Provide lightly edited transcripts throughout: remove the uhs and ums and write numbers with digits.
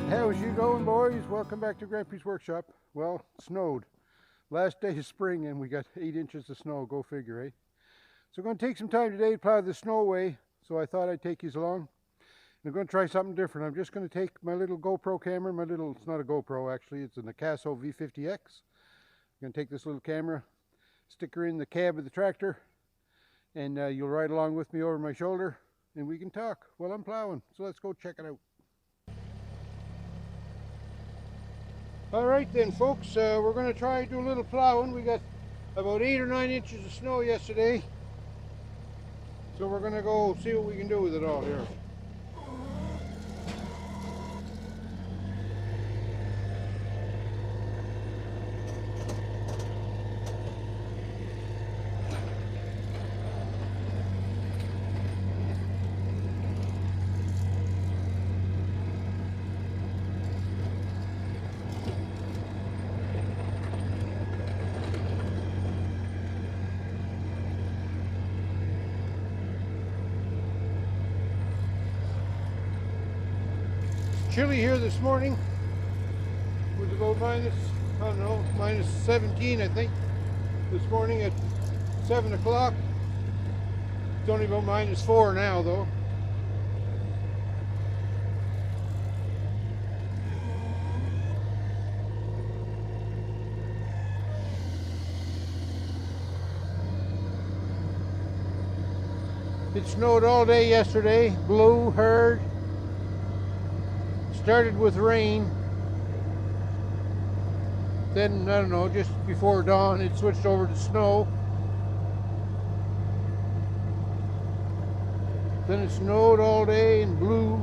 How's you going, boys? Welcome back to Grampie's workshop. Well, it snowed. Last day of spring and we got 8 inches of snow, go figure, eh? So we're going to take some time today to plow the snow away, so I thought I'd take you along. I'm going to try something different. I'm just going to take my little GoPro camera, it's not a GoPro actually, it's an Akaso V50X. I'm going to take this little camera, stick her in the cab of the tractor, and you'll ride along with me over my shoulder and we can talk while I'm plowing. So let's go check it out. Alright then folks, we're going to try to do a little plowing. We got about 8 or 9 inches of snow yesterday, so we're going to go see what we can do with it all here. Chilly here this morning. It was about minus 17 I think this morning at 7 o'clock. It's only about minus 4 now though. It snowed all day yesterday, blew, hard. Started with rain, then I don't know, just before dawn it switched over to snow. Then it snowed all day and blew.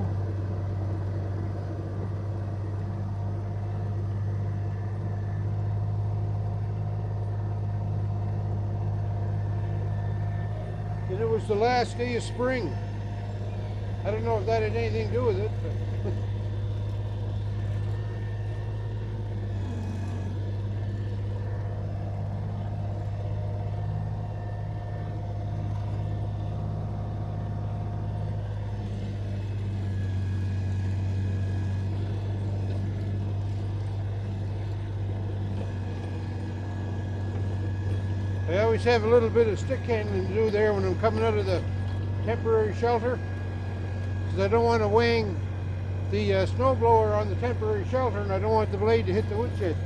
And it was the last day of spring. I don't know if that had anything to do with it, but I always have a little bit of stick handling to do there when I'm coming out of the temporary shelter, because I don't want to wang the snowblower on the temporary shelter, and I don't want the blade to hit the woodshed.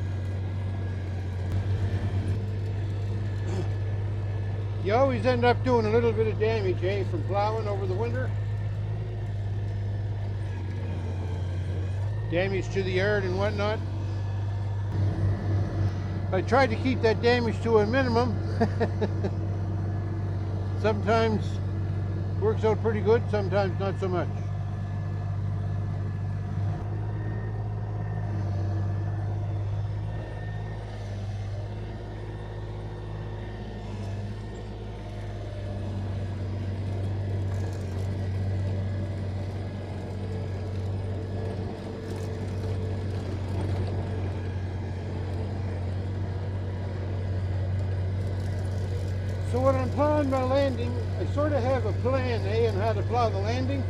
You always end up doing a little bit of damage, eh, from plowing over the winter. Damage to the yard and whatnot. I try to keep that damage to a minimum. Sometimes works out pretty good, sometimes not so much. So when I'm plowing my landing, I sort of have a plan, on how to plow the landing.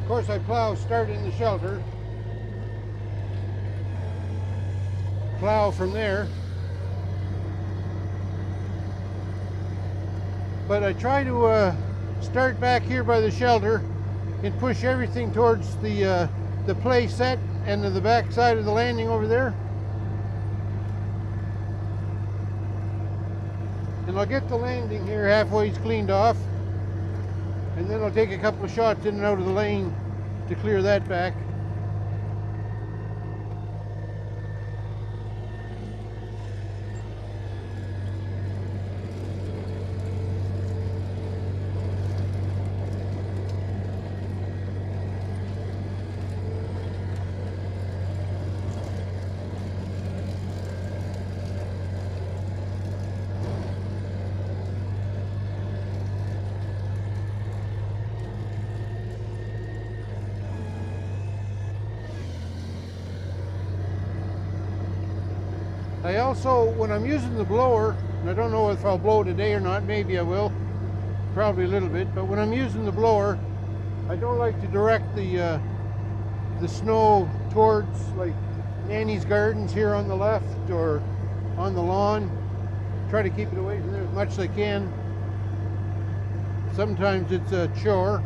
Of course, I plow starting the shelter, plow from there. But I try to start back here by the shelter and push everything towards the play set and the back side of the landing over there. And I'll get the landing here halfway cleaned off, and then I'll take a couple of shots in and out of the lane to clear that back. I also, when I'm using the blower, and I don't know if I'll blow today or not, maybe I will, probably a little bit, but when I'm using the blower, I don't like to direct the the snow towards like Nanny's gardens here on the left or on the lawn. Try to keep it away from there as much as I can. Sometimes it's a chore.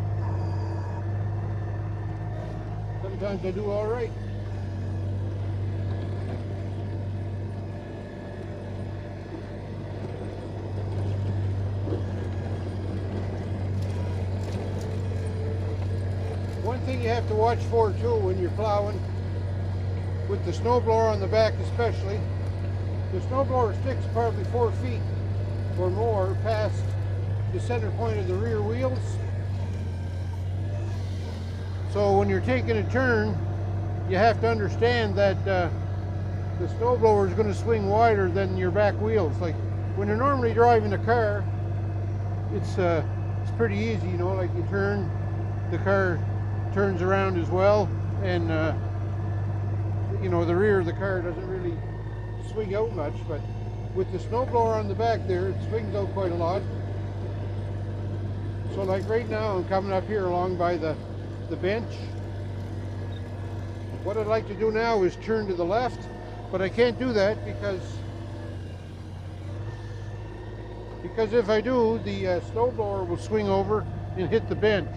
Sometimes I do all right. One thing you have to watch for too when you're plowing, with the snowblower on the back especially, the snowblower sticks probably 4 feet or more past the center point of the rear wheels. So when you're taking a turn, you have to understand that the snowblower is going to swing wider than your back wheels. Like when you're normally driving a car, it's pretty easy, you know, like you turn, the car turns around as well, and you know, the rear of the car doesn't really swing out much, but with the snowblower on the back there, it swings out quite a lot. So like right now, I'm coming up here along by the bench. What I'd like to do now is turn to the left, but I can't do that because if I do, the snowblower will swing over and hit the bench.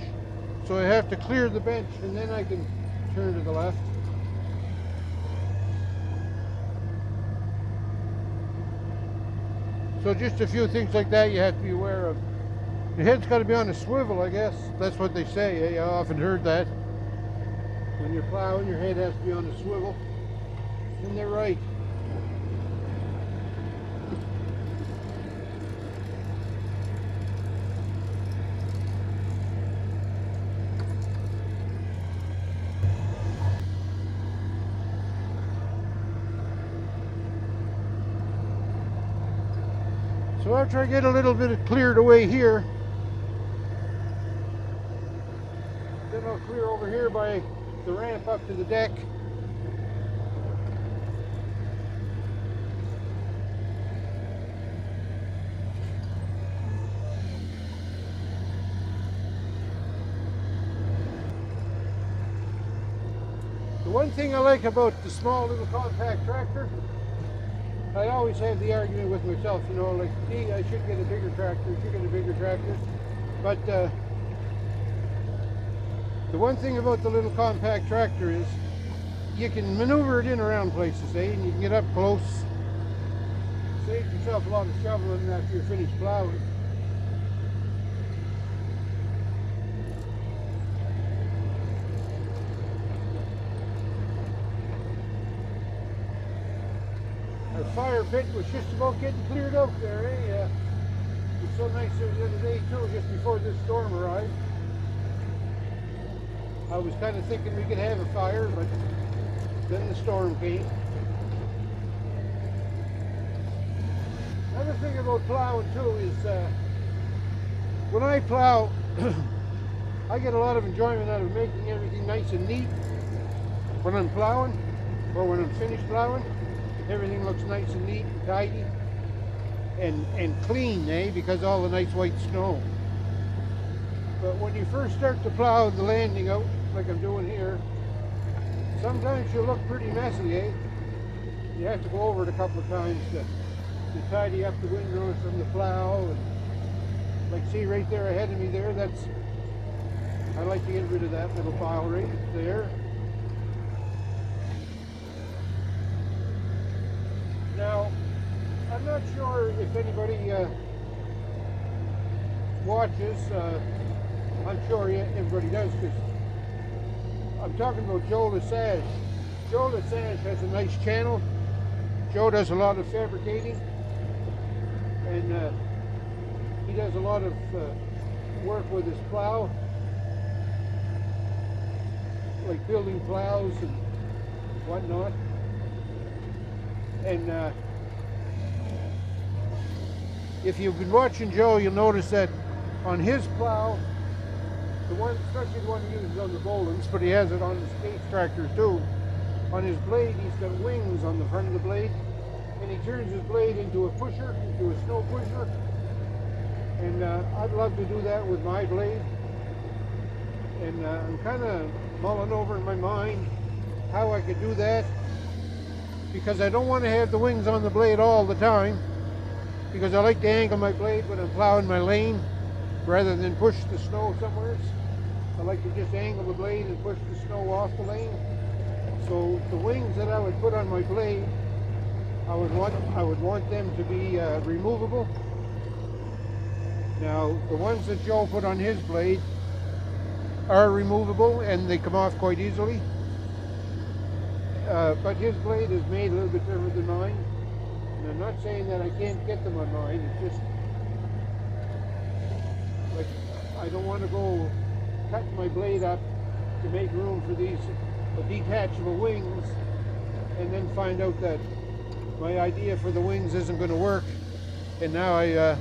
So I have to clear the bench and then I can turn to the left. So just a few things like that you have to be aware of. Your head's got to be on a swivel, I guess. That's what they say. I often heard that. When you're plowing, your head has to be on a swivel. And they're right. So after I get a little bit cleared away here, then I'll clear over here by the ramp up to the deck. The one thing I like about the small little compact tractor, I always have the argument with myself, you know, like, gee, I should get a bigger tractor, But the one thing about the little compact tractor is you can maneuver it in around places, and you can get up close, save yourself a lot of shoveling after you're finished plowing. Our fire pit was just about getting cleared out there, eh? It was so nice there the other day too, just before this storm arrived. I was kind of thinking we could have a fire, but then the storm came. Another thing about plowing too is when I plow, I get a lot of enjoyment out of making everything nice and neat when I'm plowing, or when I'm finished plowing. Everything looks nice and neat and tidy and clean, eh? Because all the nice white snow. But when you first start to plow the landing out, like I'm doing here, sometimes you look pretty messy, eh? You have to go over it a couple of times to tidy up the windrows from the plow. And like, see right there ahead of me there, that's, I like to get rid of that little pile right there. Now, I'm not sure if anybody watches, I'm sure everybody does, because I'm talking about Joe Lesage. Joe Lesage has a nice channel. Joe does a lot of fabricating, and he does a lot of work with his plow, like building plows and whatnot. And if you've been watching Joe, you'll notice that on his plow, the one, especially the one he uses on the Boldens, but he has it on his case tractors too. On his blade, he's got wings on the front of the blade, and he turns his blade into a pusher, into a snow pusher. And I'd love to do that with my blade. And I'm kind of mulling over in my mind how I could do that, because I don't want to have the wings on the blade all the time, because I like to angle my blade when I'm plowing my lane rather than push the snow somewhere. I like to just angle the blade and push the snow off the lane. So the wings that I would put on my blade, I would want them to be removable. Now the ones that Joe put on his blade are removable and they come off quite easily. But his blade is made a little bit different than mine. And I'm not saying that I can't get them on mine. It's just like I don't want to go cutting my blade up to make room for these detachable wings and then find out that my idea for the wings isn't going to work, and now I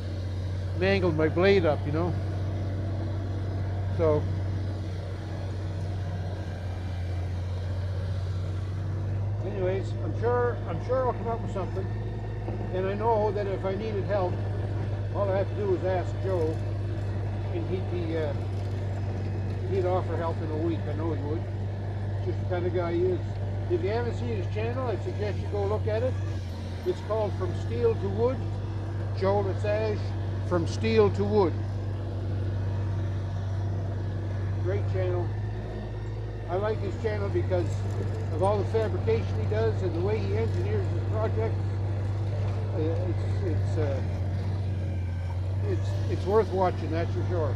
mangled my blade up, you know. So anyways, I'm sure I'll come up with something, and I know that if I needed help, all I have to do is ask Joe, and he'd offer help in a week. I know he would. Just the kind of guy he is. If you haven't seen his channel, I suggest you go look at it. It's called From Steel to Wood. Joe Massey, From Steel to Wood. Great channel. I like his channel because of all the fabrication he does and the way he engineers his projects. It's worth watching, that's for sure.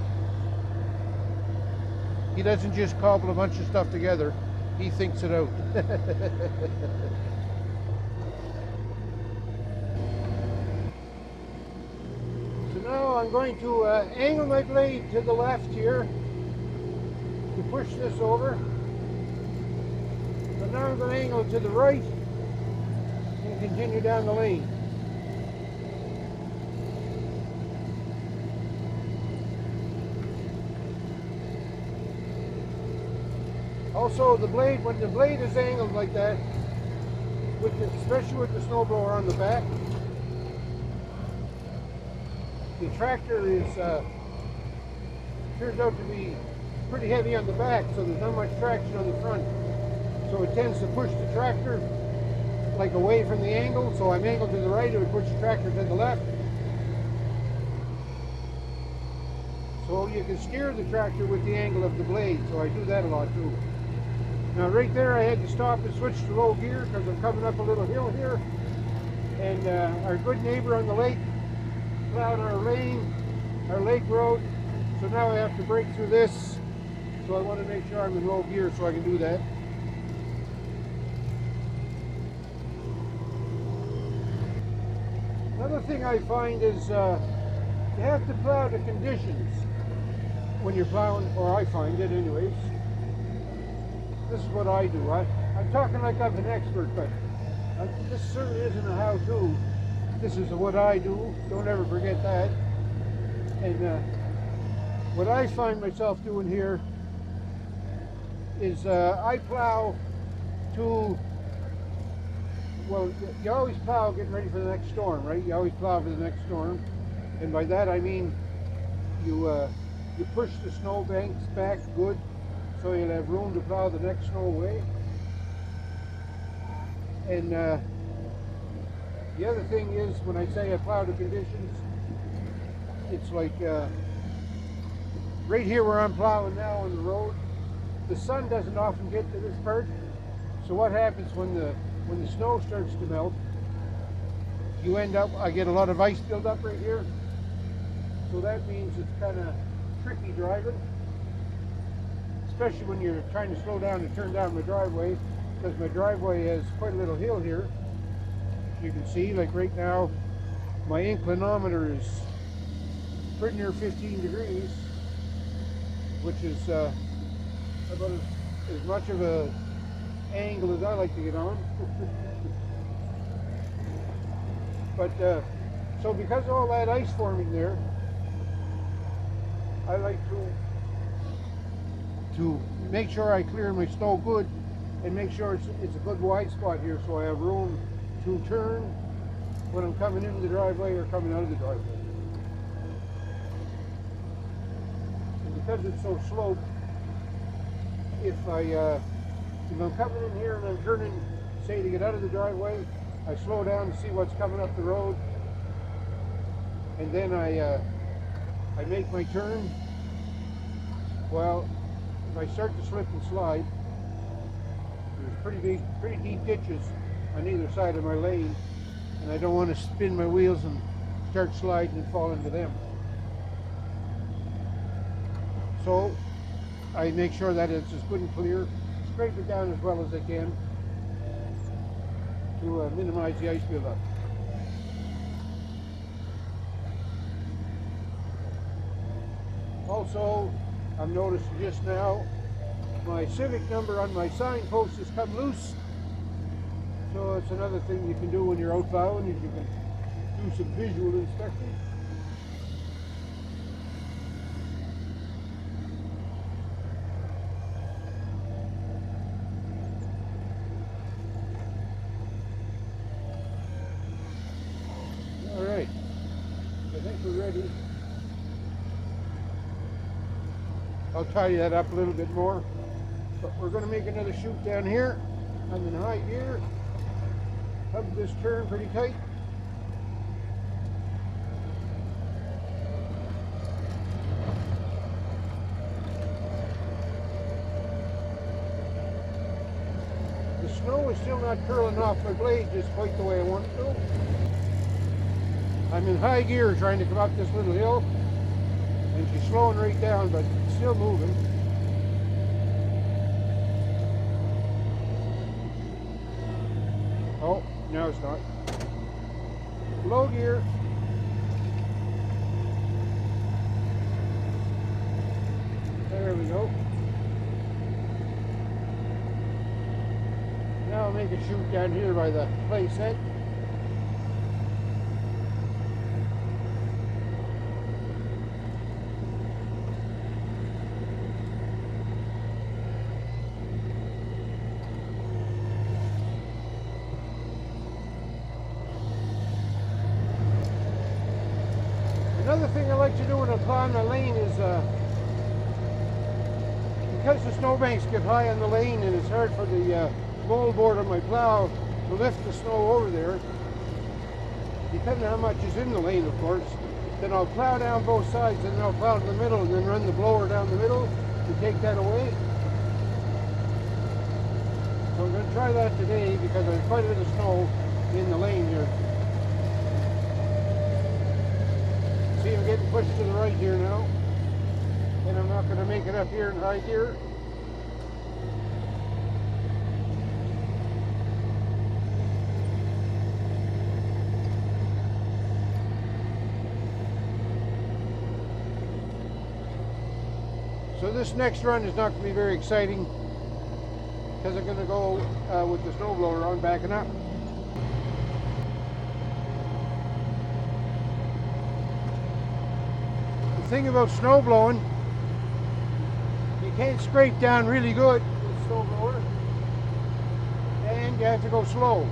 He doesn't just cobble a bunch of stuff together, he thinks it out. So now I'm going to angle my blade to the left here to push this over. So now I'm going to angle it to the right and continue down the lane. Also, the blade, when the blade is angled like that, especially with the snowblower on the back, the tractor turns out to be pretty heavy on the back, so there's not much traction on the front. So it tends to push the tractor like away from the angle. So I'm angled to the right, it would push the tractor to the left. So you can steer the tractor with the angle of the blade, so I do that a lot too. Now right there I had to stop and switch to low gear because I'm coming up a little hill here, and our good neighbor on the lake plowed our lane, our lake road, so now I have to break through this, so I want to make sure I'm in low gear so I can do that. Another thing I find is you have to plow the conditions when you're plowing, or I find it anyways. This is what I do. I'm talking like I'm an expert, but this certainly isn't a how-to. This is what I do. Don't ever forget that. And what I find myself doing here is I plow to, well, you always plow getting ready for the next storm, right? You always plow for the next storm. And by that I mean you push the snow banks back good, so you'll have room to plow the next snow away. And the other thing is, when I say I plow the conditions, it's like right here where I'm plowing now on the road, the sun doesn't often get to this part. So what happens when the snow starts to melt, you end up, I get a lot of ice build up right here. So that means it's kind of tricky driving, especially when you're trying to slow down and turn down my driveway, because my driveway has quite a little hill here. You can see, like right now, my inclinometer is pretty near 15 degrees, which is about as much of a angle as I like to get on. But so because of all that ice forming there, I like to make sure I clear my snow good and make sure it's a good wide spot here, so I have room to turn when I'm coming into the driveway or coming out of the driveway. And because it's so sloped, if I'm coming in here and I'm turning, say, to get out of the driveway, I slow down to see what's coming up the road, and then I make my turn. Well, if I start to slip and slide, there's pretty deep ditches on either side of my lane, and I don't want to spin my wheels and start sliding and fall into them. So I make sure that it's as good and clear, scrape it down as well as I can to minimize the ice buildup. Also, I'm noticing just now my civic number on my signpost has come loose. So it's another thing you can do when you're out plowing, is you can do some visual inspection. All right, I think we're ready. I'll tidy that up a little bit more, but we're going to make another chute down here. I'm in high gear. Hug this turn pretty tight. The snow is still not curling off my blade just quite the way I want it to. I'm in high gear trying to come up this little hill, and she's slowing right down, but still moving. Oh, no, it's not. Low gear. There we go. Now I'll make a chute down here by the play set. Another thing I like to do when I plow on my lane is, because the snowbanks get high on the lane and it's hard for the moldboard on my plow to lift the snow over there, depending on how much is in the lane, of course, then I'll plow down both sides and then I'll plow in the middle and then run the blower down the middle to take that away. So I'm going to try that today because there's quite a bit of snow in the lane here. See, I'm getting pushed to the right here now, and I'm not going to make it up here in high gear. So this next run is not going to be very exciting because I'm going to go with the snowblower on backing up. The thing about snow blowing, you can't scrape down really good with snow blower, and you have to go slow.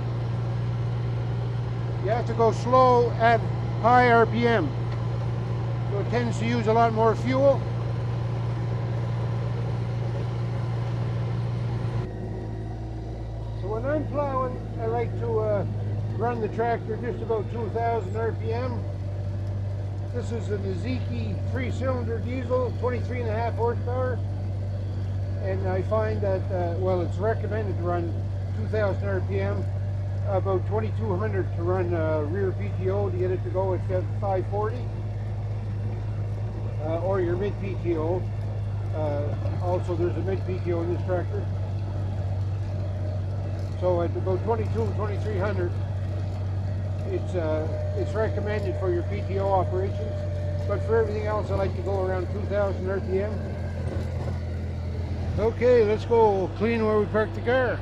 You have to go slow at high RPM, so it tends to use a lot more fuel. So when I'm plowing, I like to run the tractor just about 2,000 RPM. This is an Akaso 3-cylinder diesel, 23.5 horsepower, and I find that, well, it's recommended to run 2,000 RPM, about 2,200 to run rear PTO to get it to go at 540, or your mid PTO. Also, there's a mid PTO in this tractor. So at about 2,300. It's recommended for your PTO operations, but for everything else I like to go around 2,000 RPM. Okay, let's go clean where we parked the car.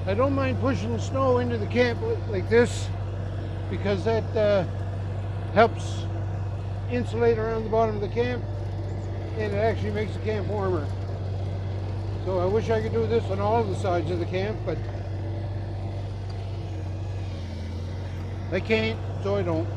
I don't mind pushing the snow into the camp like this because that helps insulate around the bottom of the camp, and it actually makes the camp warmer. So I wish I could do this on all of the sides of the camp, but I can't, so I don't.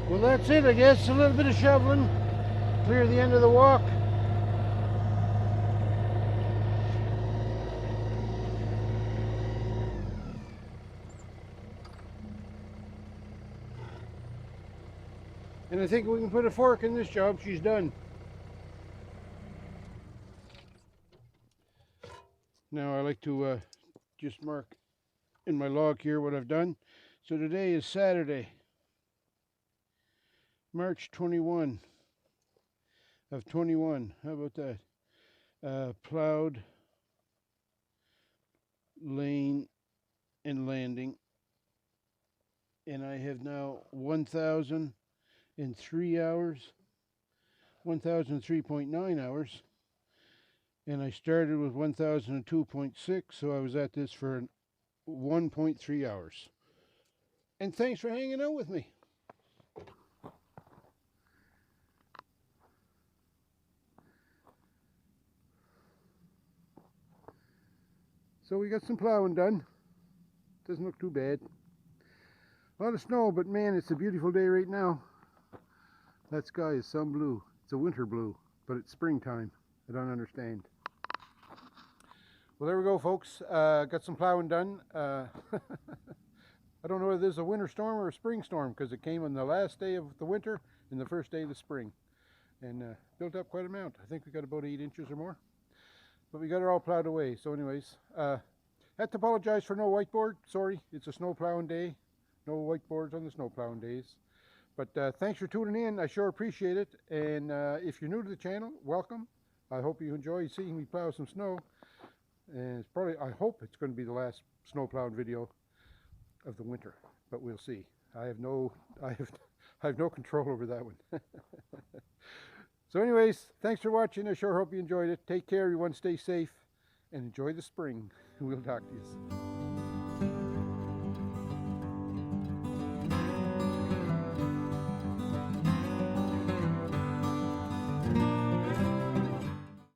Well, that's it, I guess. A little bit of shoveling, clear the end of the walk. And I think we can put a fork in this job. She's done. Now I like to just mark in my log here what I've done. So today is Saturday, March 21 of 21. How about that? Plowed, lane, and landing. And I have now 1,003 hours, 1,003.9 hours. And I started with 1,002.6, so I was at this for 1.3 hours. And thanks for hanging out with me. So we got some plowing done. Doesn't look too bad. A lot of snow, but man, it's a beautiful day right now. That sky is some blue. It's a winter blue, but it's springtime. I don't understand. Well, there we go, folks. Got some plowing done. I don't know whether this is a winter storm or a spring storm, because it came on the last day of the winter and the first day of the spring. And built up quite an amount. I think we got about 8 inches or more. But we got it all plowed away. So anyways, had to apologize for no whiteboard. Sorry, it's a snow plowing day. No whiteboards on the snow plowing days. But thanks for tuning in. I sure appreciate it. And if you're new to the channel, welcome. I hope you enjoy seeing me plow some snow. And it's probably, I hope it's going to be the last snow plowing video of the winter, but we'll see. I have no control over that one. So anyways, thanks for watching. I sure hope you enjoyed it. Take care, everyone. Stay safe and enjoy the spring. We'll talk to you soon.